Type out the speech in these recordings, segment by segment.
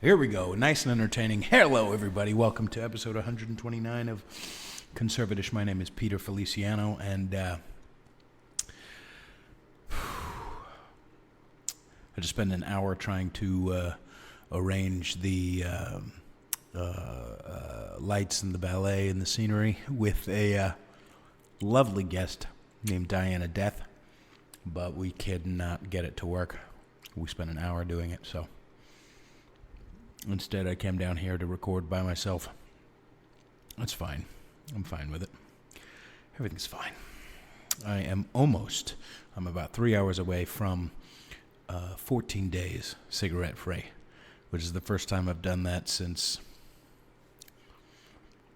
Here we go. Nice and entertaining. Hello, everybody. Welcome to episode 129 of CONSERVATISH. My name is Peter Feliciano, and I just spent an hour trying to arrange the lights and the ballet and the scenery with a lovely guest named Diana Death, but we could not get it to work. We spent an hour doing it, so instead I came down here to record by myself. That's fine. I'm fine with it. Everything's fine. I'm about 3 hours away from 14 days cigarette free, which is the first time I've done that since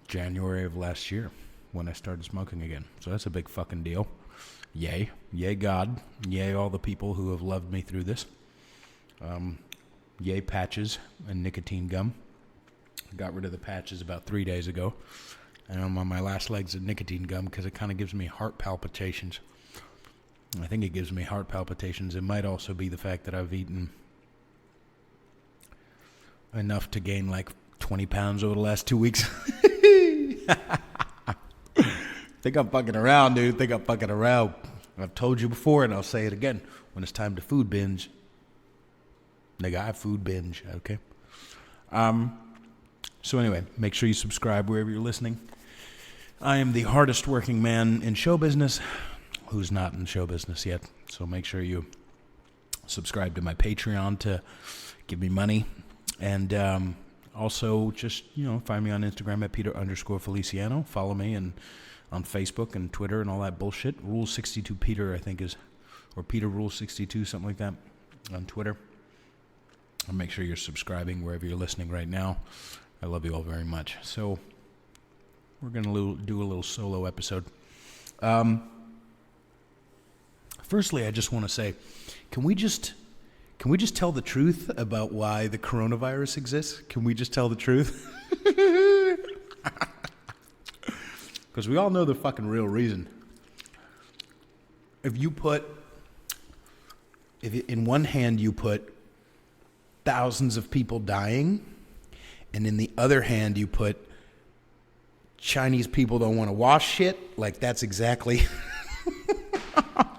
January of last year when I started smoking again. So that's a big fucking deal. Yay. Yay God. Yay all the people who have loved me through this. Yay patches and nicotine gum. Got rid of the patches about 3 days ago. And I'm on my last legs of nicotine gum because it kind of gives me heart palpitations. I think it gives me heart palpitations. It might also be the fact that I've eaten enough to gain like 20 pounds over the last 2 weeks. Think I'm fucking around, dude. Think I'm fucking around. I've told you before, and I'll say it again. When it's time to food binge, nigga, I food binge, okay? So anyway, make sure you subscribe wherever you're listening. I am the hardest working man in show business who's not in show business yet. So make sure you subscribe to my Patreon to give me money. And also just, find me on Instagram at Peter_Feliciano. Follow me and on Facebook and Twitter and all that bullshit. Rule 62 Peter, I think is, or Peter Rule 62, something like that on Twitter. And make sure you're subscribing wherever you're listening right now. I love you all very much. So we're going to do a little solo episode. Firstly, I just want to say, can we just tell the truth about why the coronavirus exists? Can we just tell the truth? Because we all know the fucking real reason. If in one hand you put thousands of people dying, and in the other hand you put Chinese people don't want to wash shit, like that's exactly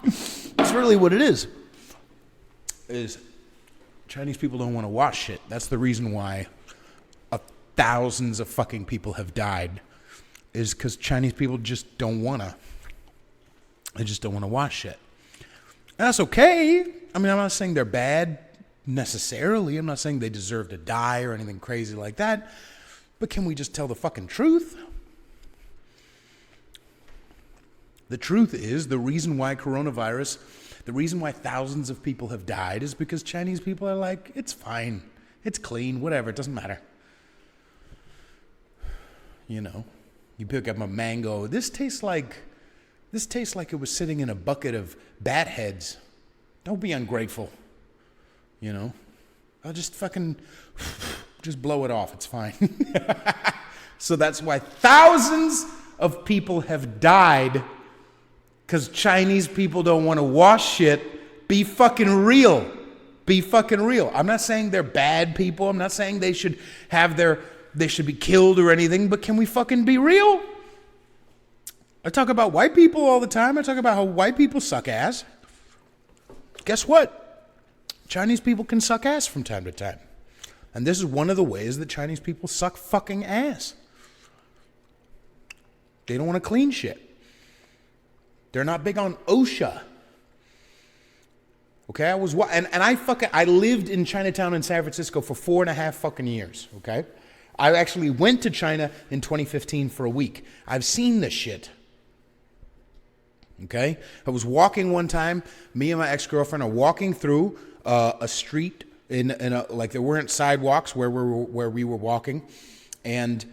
that's really what it is Chinese people don't want to wash shit. That's the reason why thousands of fucking people have died, is because Chinese people just don't want to. They just don't want to wash shit. And that's okay. I mean, I'm not saying they're bad necessarily. I'm not saying they deserve to die or anything crazy like that. But can we just tell the fucking truth? The truth is, the reason why thousands of people have died is because Chinese people are like, it's fine, it's clean, whatever, it doesn't matter. You pick up a mango, this tastes like it was sitting in a bucket of bat heads. Don't be ungrateful. I'll just blow it off. It's fine. So that's why thousands of people have died, because Chinese people don't want to wash shit. Be fucking real. Be fucking real. I'm not saying they're bad people. I'm not saying they should be killed or anything, but can we fucking be real? I talk about white people all the time. I talk about how white people suck ass. Guess what? Chinese people can suck ass from time to time. And this is one of the ways that Chinese people suck fucking ass. They don't want to clean shit. They're not big on OSHA. Okay, I lived in Chinatown in San Francisco for 4.5 fucking years, okay? I actually went to China in 2015 for a week. I've seen this shit. Okay? I was walking one time, me and my ex-girlfriend are walking through a street like there weren't sidewalks where we were walking, and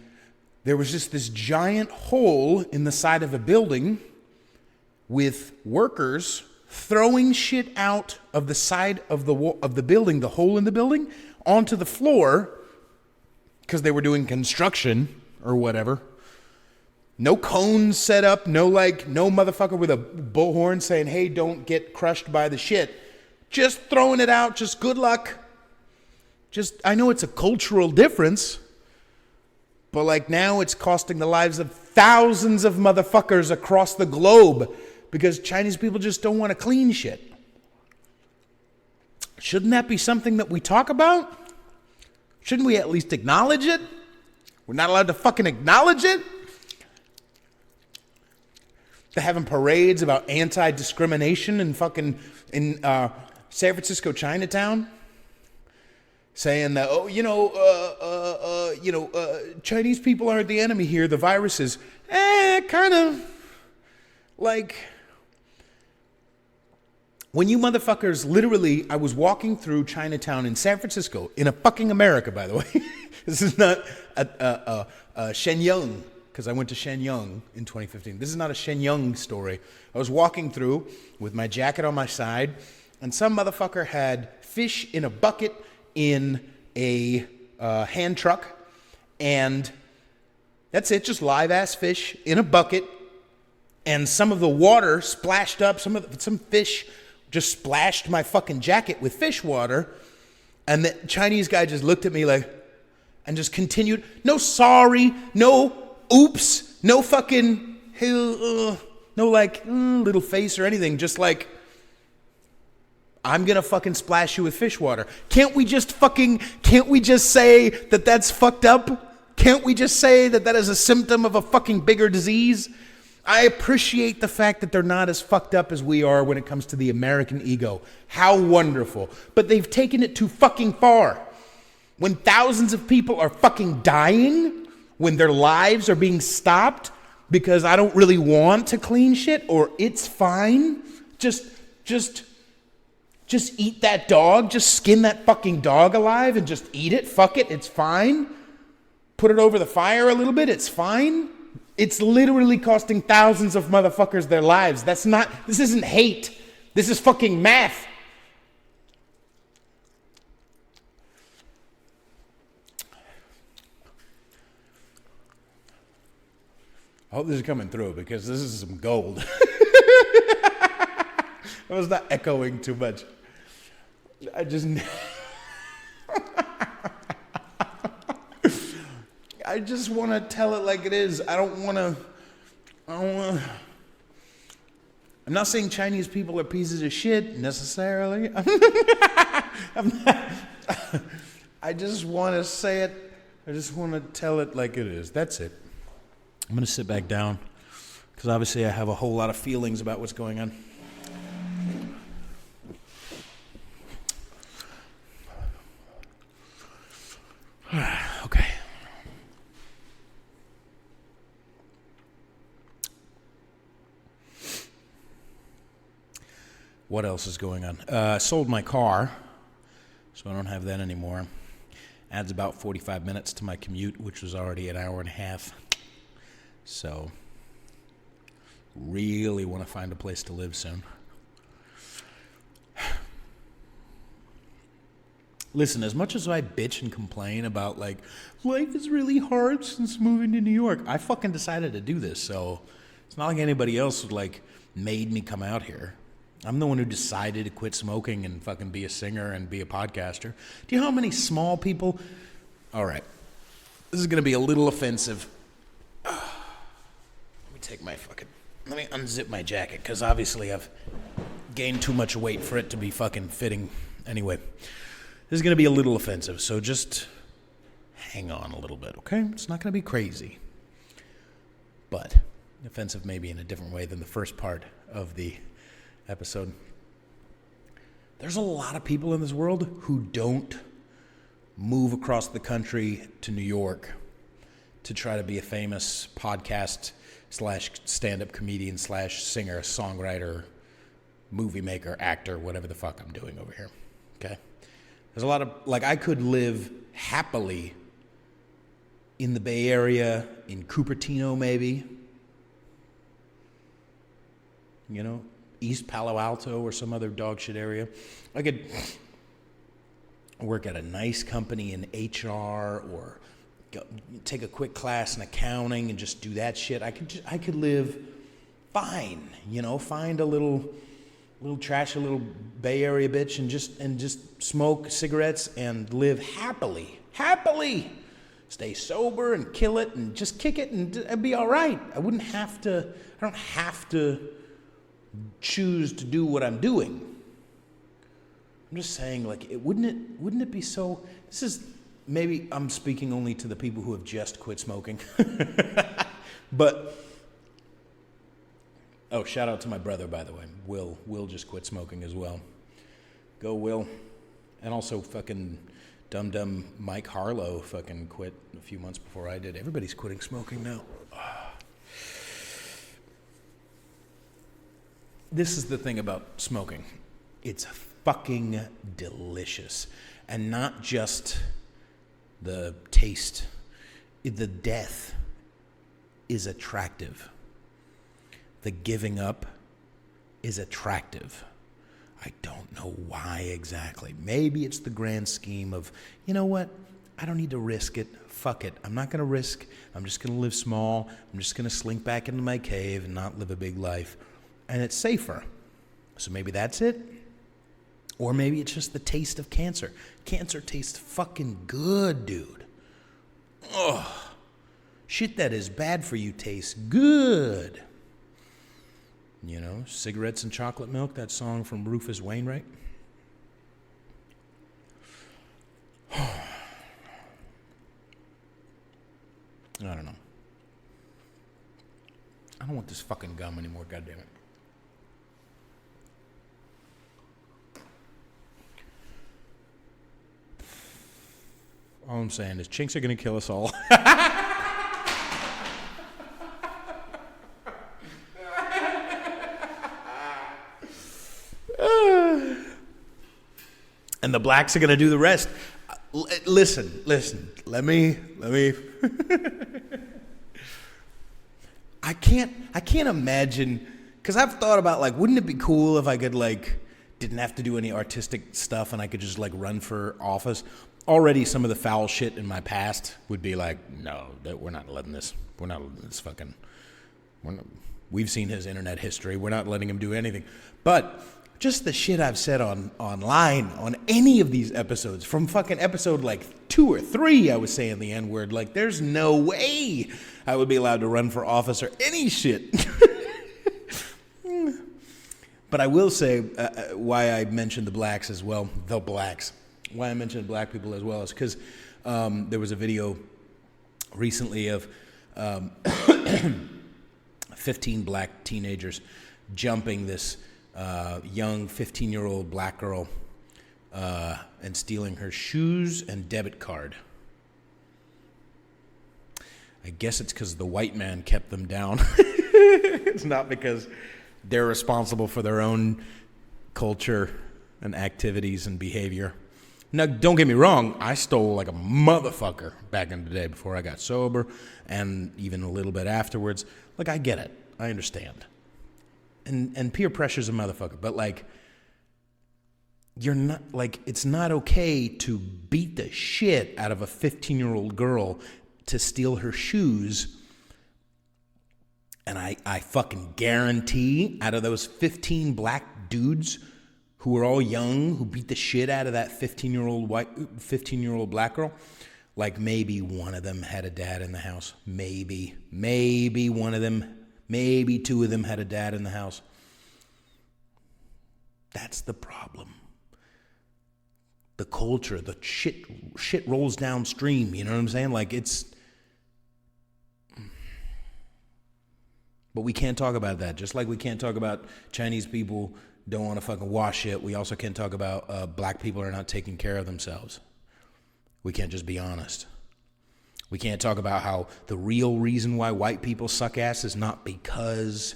there was just this giant hole in the side of a building with workers throwing shit out of the side of the building, the hole in the building, onto the floor because they were doing construction or whatever. No cones set up, no motherfucker with a bullhorn saying, hey, don't get crushed by the shit. Just throwing it out, just good luck. I know it's a cultural difference, but like now it's costing the lives of thousands of motherfuckers across the globe because Chinese people just don't want to clean shit. Shouldn't that be something that we talk about? Shouldn't we at least acknowledge it? We're not allowed to fucking acknowledge it? They're having parades about anti-discrimination in San Francisco Chinatown, saying that, Chinese people aren't the enemy here. The virus is, kind of like, when you motherfuckers literally, I was walking through Chinatown in San Francisco, in a fucking America, by the way. This is not Shenyang, because I went to Shenyang in 2015. This is not a Shenyang story. I was walking through with my jacket on my side, and some motherfucker had fish in a bucket in a hand truck, and that's it, just live-ass fish in a bucket, and some of the water splashed up, some fish just splashed my fucking jacket with fish water, and the Chinese guy just looked at me like, and just continued, no sorry, no oops, no fucking, no like, little face or anything, just like, I'm gonna fucking splash you with fish water. Can't we just say that that's fucked up? Can't we just say that that is a symptom of a fucking bigger disease? I appreciate the fact that they're not as fucked up as we are when it comes to the American ego. How wonderful. But they've taken it too fucking far. When thousands of people are fucking dying, when their lives are being stopped because I don't really want to clean shit, or it's fine, just eat that dog, just skin that fucking dog alive and just eat it, fuck it, it's fine. Put it over the fire a little bit, it's fine. It's literally costing thousands of motherfuckers their lives. This isn't hate. This is fucking math. I hope this is coming through because this is some gold. I was not echoing too much. I just want to tell it like it is. I'm not saying Chinese people are pieces of shit necessarily. I just want to say it. I just want to tell it like it is. That's it. I'm going to sit back down because obviously I have a whole lot of feelings about what's going on. Okay. What else is going on? Sold my car, so I don't have that anymore. Adds about 45 minutes to my commute, which was already an hour and a half. So, really want to find a place to live soon. Listen, as much as I bitch and complain about, like, life is really hard since moving to New York, I fucking decided to do this, so it's not like anybody else, like, made me come out here. I'm the one who decided to quit smoking and fucking be a singer and be a podcaster. Do you know how many small people... All right. This is going to be a little offensive. Let me unzip my jacket, because obviously I've gained too much weight for it to be fucking fitting. Anyway, this is going to be a little offensive, so just hang on a little bit, okay? It's not going to be crazy. But offensive maybe in a different way than the first part of the episode. There's a lot of people in this world who don't move across the country to New York to try to be a famous podcast / stand-up comedian / singer, songwriter, movie maker, actor, whatever the fuck I'm doing over here. Okay? There's a lot of, like, I could live happily in the Bay Area, in Cupertino maybe, you know, East Palo Alto or some other dog shit area. I could work at a nice company in HR or take a quick class in accounting and just do that shit. I could live fine, you know, find a little little trashy little Bay Area bitch and just smoke cigarettes and live happily. Stay sober and kill it and just kick it and it'd be all right. I don't have to choose to do what I'm doing. I'm just saying, like, wouldn't it be so, this is, maybe I'm speaking only to the people who have just quit smoking. But, oh, shout out to my brother, by the way. Will just quit smoking as well. Go, Will. And also fucking dumb Mike Harlow fucking quit a few months before I did. Everybody's quitting smoking now. This is the thing about smoking. It's fucking delicious. And not just the taste. The death is attractive. The giving up is attractive. I don't know why exactly. Maybe it's the grand scheme of, you know what? I don't need to risk it. Fuck it. I'm not going to risk. I'm just going to live small. I'm just going to slink back into my cave and not live a big life. And it's safer. So maybe that's it. Or maybe it's just the taste of cancer. Cancer tastes fucking good, dude. Ugh. Shit that is bad for you tastes good. You know, cigarettes and chocolate milk, that song from Rufus Wainwright. I don't know. I don't want this fucking gum anymore, goddammit. All I'm saying is chinks are going to kill us all. And the blacks are going to do the rest. Listen. Let me. I can't imagine, because I've thought about, like, wouldn't it be cool if I could, like, didn't have to do any artistic stuff and I could just, like, run for office? Already some of the foul shit in my past would be like, no, we're not letting this. We're not letting this fucking. We've seen his internet history. We're not letting him do anything. But just the shit I've said online on any of these episodes, from fucking episode like 2 or 3, I was saying the N-word. Like, there's no way I would be allowed to run for office or any shit. But I will say why I mentioned the blacks as well. The blacks. Why I mentioned black people as well is because there was a video recently of 15 black teenagers jumping this young 15-year-old black girl and stealing her shoes and debit card. I guess it's because the white man kept them down. It's not because they're responsible for their own culture and activities and behavior. Now, don't get me wrong, I stole like a motherfucker back in the day before I got sober, and even a little bit afterwards. Like, I get it. I understand. And peer pressure's a motherfucker, but like, you're not, like, it's not okay to beat the shit out of a 15-year-old girl to steal her shoes. And I fucking guarantee out of those 15 black dudes who were all young, who beat the shit out of that 15-year-old black girl, like maybe one of them had a dad in the house. Maybe one of them, maybe 2 of them had a dad in the house. That's the problem. The culture, the shit rolls downstream, you know what I'm saying? Like, it's... But we can't talk about that. Just like we can't talk about Chinese people don't want to fucking wash it, we also can't talk about black people are not taking care of themselves. We can't just be honest. We can't talk about how the real reason why white people suck ass is not because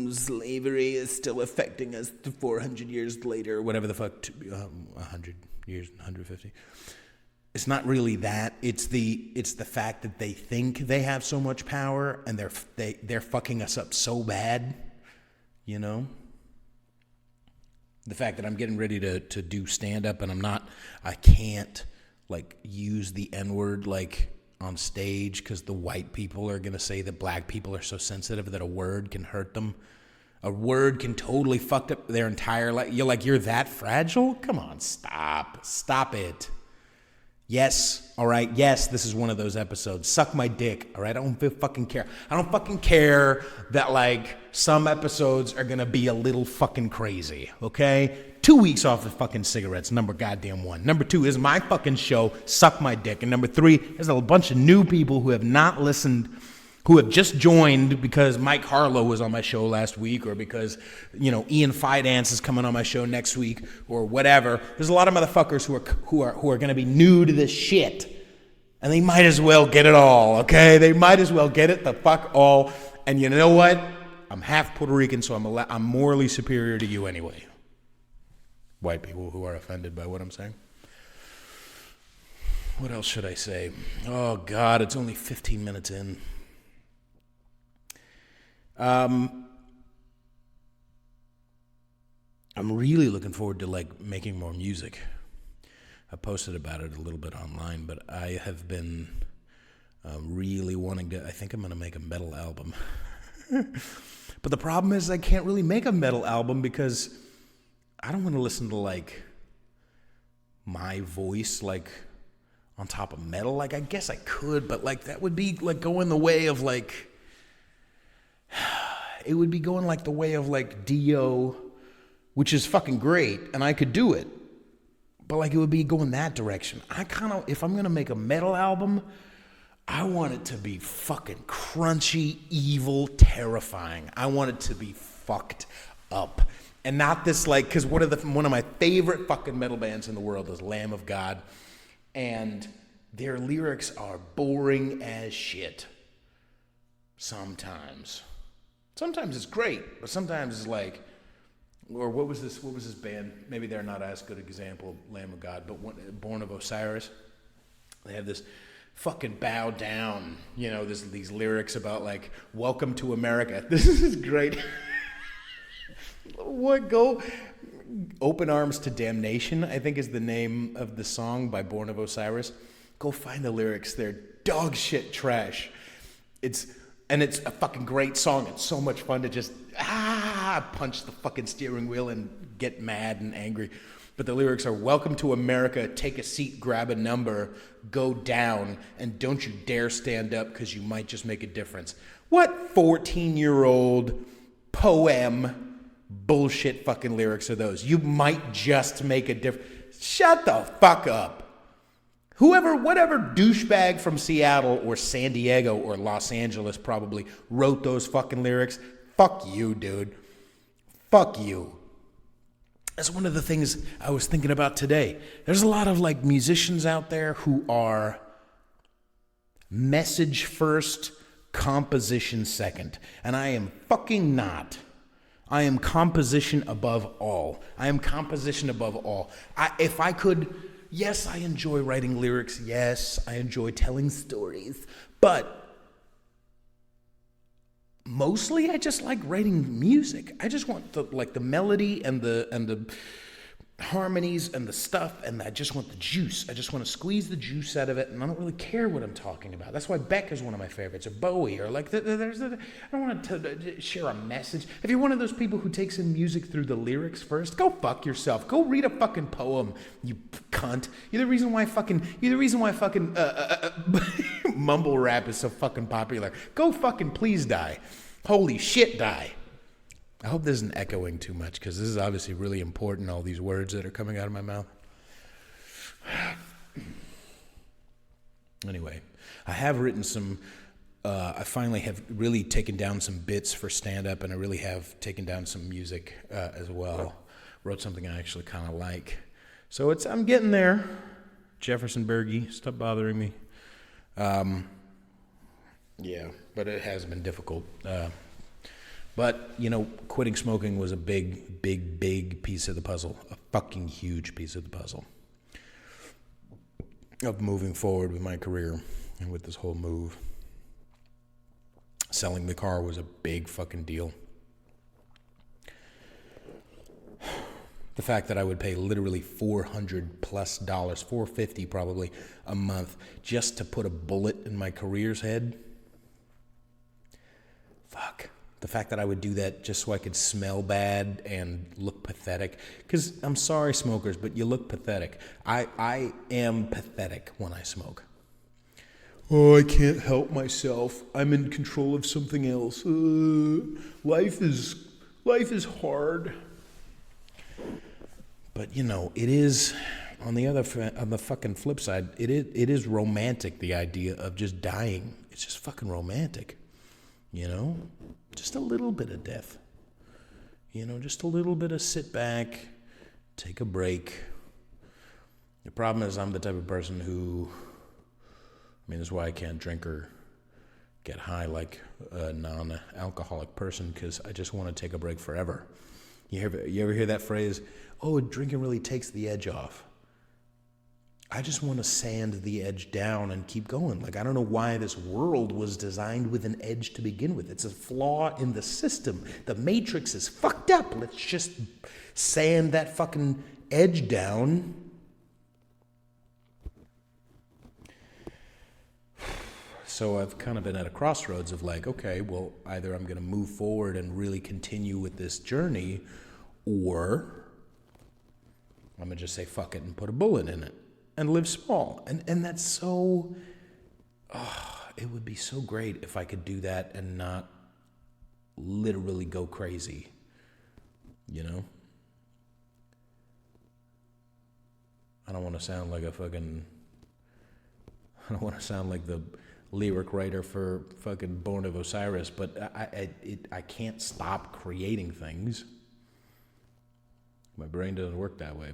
slavery is still affecting us 400 years later, or whatever the fuck, 100 years, 150. It's not really that. It's the fact that they think they have so much power and they're fucking us up so bad, you know? The fact that I'm getting ready to do stand-up and I can't, like, use the N-word, like, on stage because the white people are going to say that black people are so sensitive that a word can hurt them. A word can totally fuck up their entire life. You're that fragile? Come on, stop it. Yes, all right, yes, this is one of those episodes. Suck my dick, all right? I don't fucking care. I don't fucking care that, like, some episodes are gonna be a little fucking crazy, okay? 2 weeks off of fucking cigarettes, number goddamn one. Number 2 is my fucking show, Suck My Dick. And number 3, there's a bunch of new people who have not listened, who have just joined because Mike Harlow was on my show last week, or because, Ian Fidance is coming on my show next week, or whatever. There's a lot of motherfuckers who are going to be new to this shit, and they might as well get it all. Okay, they might as well get it the fuck all. And you know what? I'm half Puerto Rican, so I'm morally superior to you anyway. White people who are offended by what I'm saying. What else should I say? Oh God, it's only 15 minutes in. I'm really looking forward to making more music. I posted about it a little bit online, but I have been really wanting to. I think I'm going to make a metal album. But the problem is I can't really make a metal album because I don't want to listen to my voice on top of metal. I guess I could, but that would be going the way of it would be going the way of Dio, which is fucking great, and I could do it. But it would be going that direction. If I'm going to make a metal album, I want it to be fucking crunchy, evil, terrifying. I want it to be fucked up. And not this because one of my favorite fucking metal bands in the world is Lamb of God. And their lyrics are boring as shit. Sometimes it's great, but sometimes it's or what was this band? Maybe they're not as good an example, Lamb of God, but Born of Osiris. They have this fucking bow down, these lyrics about welcome to America. This is great. Go Open Arms to Damnation, I think is the name of the song by Born of Osiris. Go find the lyrics. They're dog shit trash. It's a fucking great song. It's so much fun to just punch the fucking steering wheel and get mad and angry. But the lyrics are, welcome to America, take a seat, grab a number, go down, and don't you dare stand up because you might just make a difference. What 14-year-old poem bullshit fucking lyrics are those? You might just make a difference. Shut the fuck up. Whatever douchebag from Seattle or San Diego or Los Angeles probably wrote those fucking lyrics. Fuck you, dude. Fuck you. That's one of the things I was thinking about today. There's a lot of musicians out there who are message first, composition second. And I am fucking not. I am composition above all. If I could... Yes, I enjoy writing lyrics. Yes, I enjoy telling stories. But mostly I just like writing music. I just want the melody and the harmonies and the stuff, and I just want the juice. I just want to squeeze the juice out of it, and I don't really care what I'm talking about. That's why Beck is one of my favorites, or Bowie, or I don't want to share a message. If you're one of those people who takes in music through the lyrics first, go fuck yourself. Go read a fucking poem, you cunt. You're the reason why fucking mumble rap is so fucking popular. Go fucking please die. Holy shit, die. I hope this isn't echoing too much, because this is obviously really important, all these words that are coming out of my mouth. Anyway, I have written some, I finally have really taken down some bits for stand-up, and I really have taken down some music as well. Wrote something I actually kind of like. So I'm getting there. Jefferson Berge, stop bothering me. Yeah, but it has been difficult. But, quitting smoking was a big, big, big piece of the puzzle. A fucking huge piece of the puzzle of moving forward with my career and with this whole move. Selling the car was a big fucking deal. The fact that I would pay literally $400+ $450 probably a month just to put a bullet in my career's head. Fuck. The fact that I would do that just so I could smell bad and look pathetic. Because I'm sorry, smokers, but you look pathetic. I am pathetic when I smoke. Oh, I can't help myself. I'm in control of something else. Life is hard. But you know, it is on the fucking flip side. It is romantic. The idea of just dying. It's just fucking romantic. You know, just a little bit of death. You know, just a little bit of sit back, take a break. The problem is I'm the type of person who, that's why I can't drink or get high like a non-alcoholic person, because I just want to take a break forever. You ever hear that phrase, oh, drinking really takes the edge off? I just want to sand the edge down and keep going. Like, I don't know why this world was designed with an edge to begin with. It's a flaw in the system. The matrix is fucked up. Let's just sand that fucking edge down. So I've kind of been at a crossroads of like, okay, well, either I'm going to move forward and really continue with this journey, or I'm going to just say fuck it and put a bullet in it and live small. And that's so, it would be so great if I could do that and not literally go crazy, you know? I don't want to sound like the lyric writer for fucking Born of Osiris, but I can't stop creating things. My brain doesn't work that way.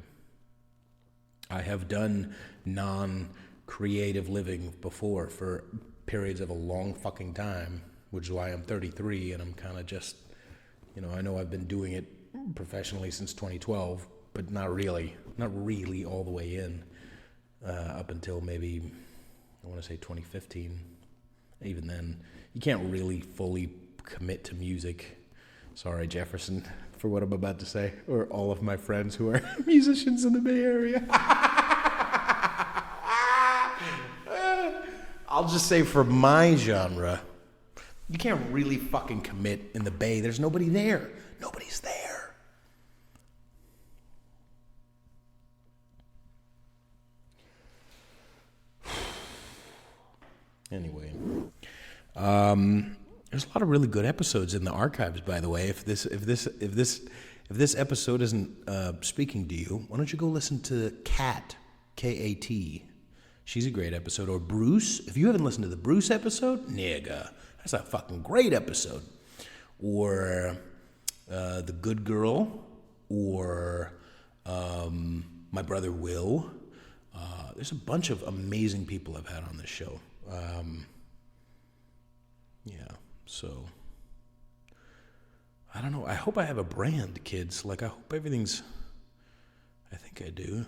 I have done non-creative living before for periods of a long fucking time, which is why I'm 33 and I'm kind of just, I know I've been doing it professionally since 2012, but not really all the way in, up until maybe, I want to say 2015. Even then, you can't really fully commit to music. Sorry, Jefferson, for what I'm about to say, or all of my friends who are musicians in the Bay Area. I'll just say for my genre, you can't really fucking commit in the Bay. There's nobody there. Nobody's there. Anyway, there's a lot of really good episodes in the archives, by the way. If this episode isn't speaking to you, why don't you go listen to Kat, K-A-T. She's a great episode. Or Bruce. If you haven't listened to the Bruce episode, nigga, that's a fucking great episode. Or The Good Girl. Or My Brother Will. There's a bunch of amazing people I've had on this show. So I don't know. I hope I have a brand, kids. Like, I hope everything's, I think I do.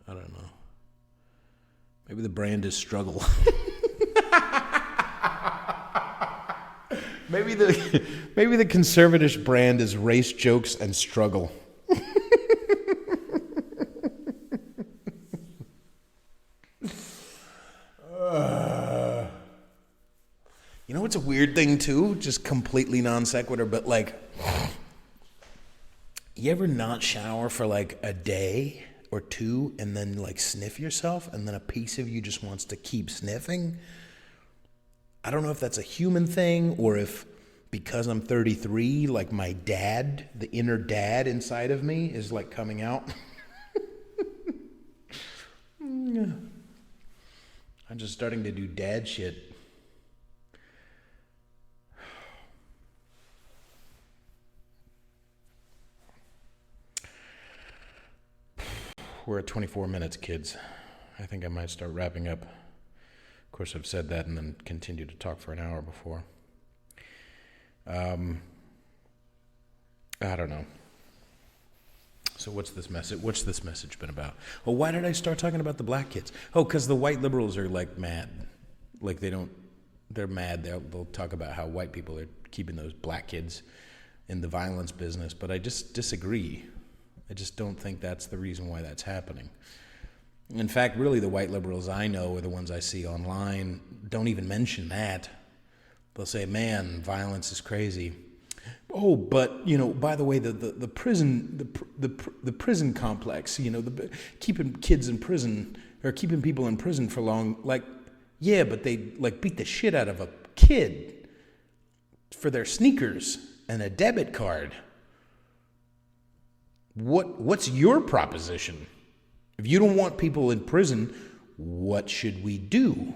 I don't know. Maybe the brand is struggle. Maybe the conservatish brand is race jokes and struggle. You know what's a weird thing too? Just completely non sequitur, but like, you ever not shower for like a day or two and then like sniff yourself and then a piece of you just wants to keep sniffing? I don't know if that's a human thing or if because I'm 33, like my dad, the inner dad inside of me is like coming out. I'm just starting to do dad shit. We're at 24 minutes, kids. I think I might start wrapping up. Of course, I've said that and then continued to talk for an hour before. I don't know. So what's this message? What's this message been about? Oh, why did I start talking about the black kids? Oh, because the white liberals are like mad. Like they're mad. They'll talk about how white people are keeping those black kids in the violence business. But I just disagree. I just don't think that's the reason why that's happening. In fact, really the white liberals I know or the ones I see online don't even mention that. They'll say, man, violence is crazy. Oh, but by the way, the prison the prison complex, keeping kids in prison or keeping people in prison for long, like, yeah, but they like beat the shit out of a kid for their sneakers and a debit card. What's your proposition? If you don't want people in prison, what should we do?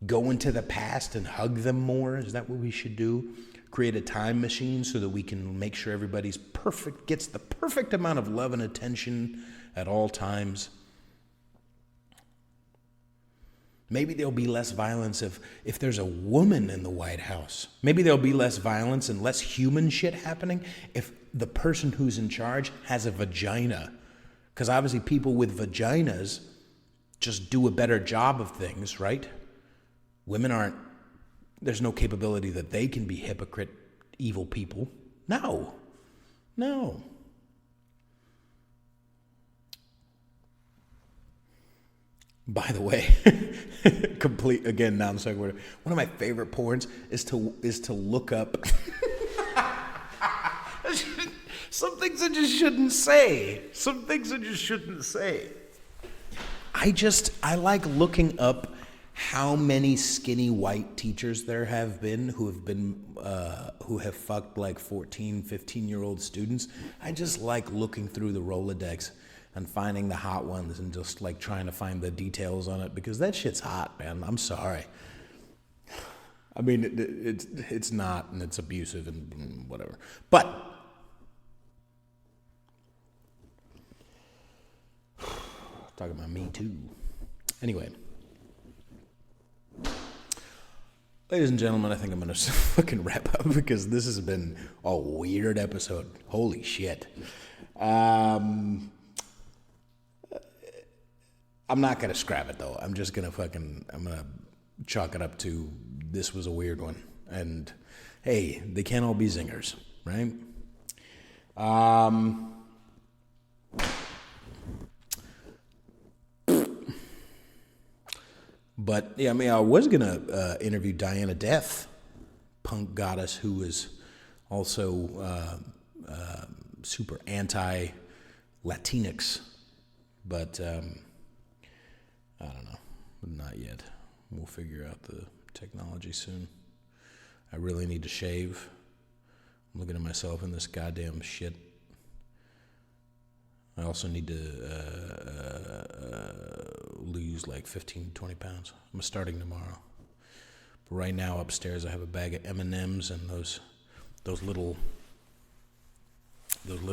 Go into the past and hug them more? Is that what we should do? Create a time machine so that we can make sure everybody's perfect, gets the perfect amount of love and attention at all times? Maybe there'll be less violence if there's a woman in the White House. Maybe there'll be less violence and less human shit happening if the person who's in charge has a vagina. Because obviously people with vaginas just do a better job of things, right? Women aren't, there's no capability that they can be hypocrite, evil people. No. By the way, complete, again, non-sequitur. One of my favorite porns is to look up some things I just shouldn't say. I like looking up how many skinny white teachers there have been who have fucked like 14, 15-year-old students. I just like looking through the Rolodex and finding the hot ones and just like trying to find the details on it, because that shit's hot, man. I'm sorry. I mean, it's not, and it's abusive and whatever. But talking about Me Too. Anyway. Ladies and gentlemen, I think I'm going to fucking wrap up because this has been a weird episode. Holy shit. I'm not going to scrap it, though. I'm just going to I'm going to chalk it up to this was a weird one. And, hey, they can't all be zingers, right? But, yeah, I mean, I was going to interview Diana Death, punk goddess who is also super anti-Latinx. But, I don't know. Not yet. We'll figure out the technology soon. I really need to shave. I'm looking at myself in this goddamn shit. I also need to lose like 15, 20 pounds. I'm starting tomorrow. But right now upstairs I have a bag of M&Ms and those little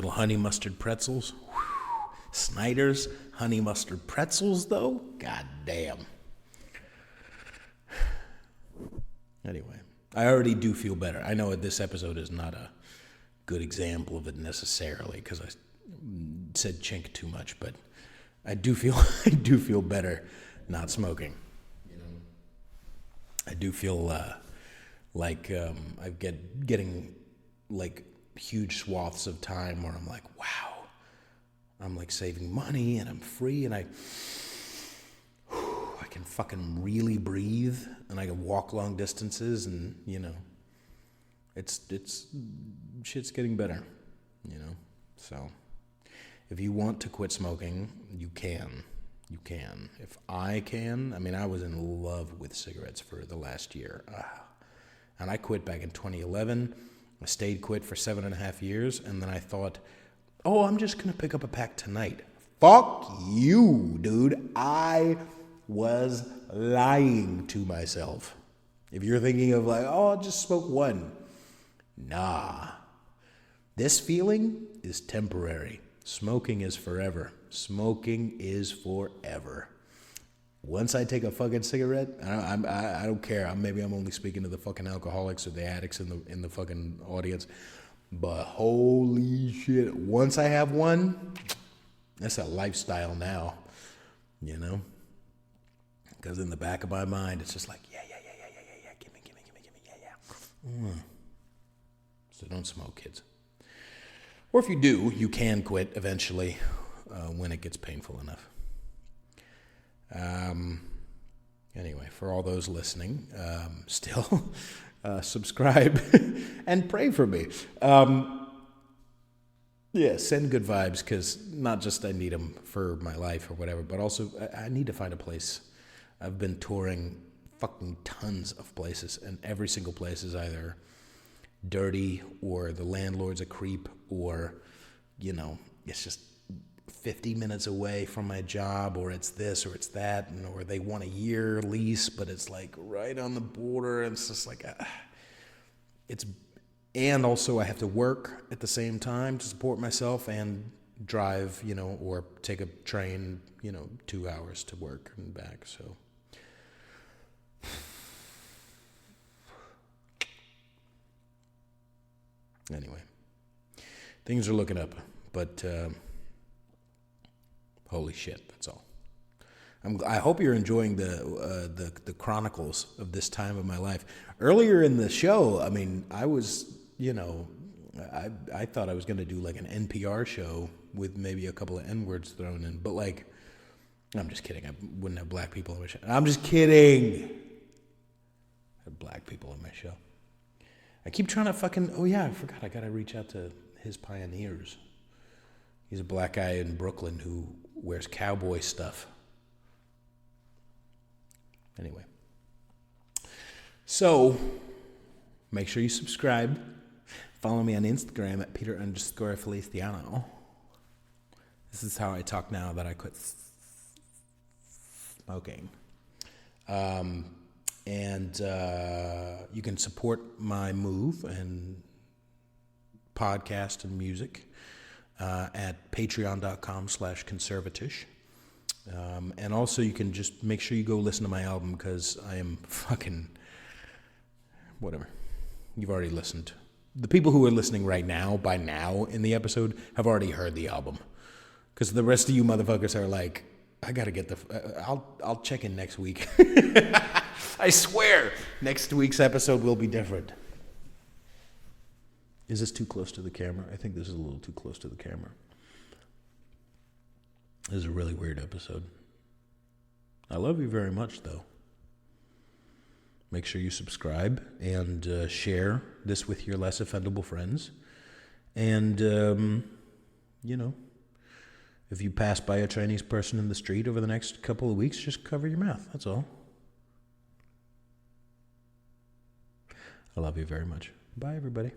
honey mustard pretzels. Whew. Snyder's honey mustard pretzels, though? God damn. Anyway, I already do feel better. I know this episode is not a good example of it necessarily because I said chink too much, but I do feel better not smoking. I do feel like I'm getting like huge swaths of time where I'm like, wow, I'm like saving money and I'm free and I can fucking really breathe and I can walk long distances and it's shit's getting better, so. If you want to quit smoking, you can. You can. If I can, I mean, I was in love with cigarettes for the last year. And I quit back in 2011. I stayed quit for 7.5 years. And then I thought, oh, I'm just going to pick up a pack tonight. Fuck you, dude. I was lying to myself. If you're thinking of like, oh, I'll just smoke one. Nah. This feeling is temporary. Smoking is forever. Smoking is forever. Once I take a fucking cigarette, I don't care. Maybe I'm only speaking to the fucking alcoholics or the addicts in the fucking audience. But holy shit, once I have one, that's a lifestyle now, Because in the back of my mind, it's just like, yeah, give me, yeah. So don't smoke, kids. Or if you do, you can quit eventually when it gets painful enough. Anyway, for all those listening, still, subscribe, and pray for me. Yeah, send good vibes, because not just I need them for my life or whatever, but also I need to find a place. I've been touring fucking tons of places, and every single place is either dirty or the landlord's a creep, or, it's just 50 minutes away from my job, or it's this or it's that, or they want a year lease, but it's like right on the border, and it's just like, and also I have to work at the same time to support myself and drive, or take a train, 2 hours to work and back. So anyway, things are looking up, but holy shit, that's all. I hope you're enjoying the chronicles of this time of my life. Earlier in the show, I was, I thought I was going to do like an NPR show with maybe a couple of N-words thrown in, but I'm just kidding. I wouldn't have black people on my show. I'm just kidding. I have black people on my show. I keep trying to I forgot. I got to reach out to his pioneers. He's a black guy in Brooklyn who wears cowboy stuff. Anyway. So, make sure you subscribe. Follow me on Instagram at Peter_Feliciano. This is how I talk now that I quit smoking. And you can support my move and podcast and music at patreon.com/conservatish. And also you can just make sure you go listen to my album, because I am fucking whatever. You've already listened. The people who are listening right now, by now in the episode, have already heard the album. Because the rest of you motherfuckers are like, I gotta get I'll check in next week. I swear, next week's episode will be different. Is this too close to the camera? I think this is a little too close to the camera. This is a really weird episode. I love you very much, though. Make sure you subscribe and share this with your less offendable friends. And, if you pass by a Chinese person in the street over the next couple of weeks, just cover your mouth. That's all. I love you very much. Bye, everybody.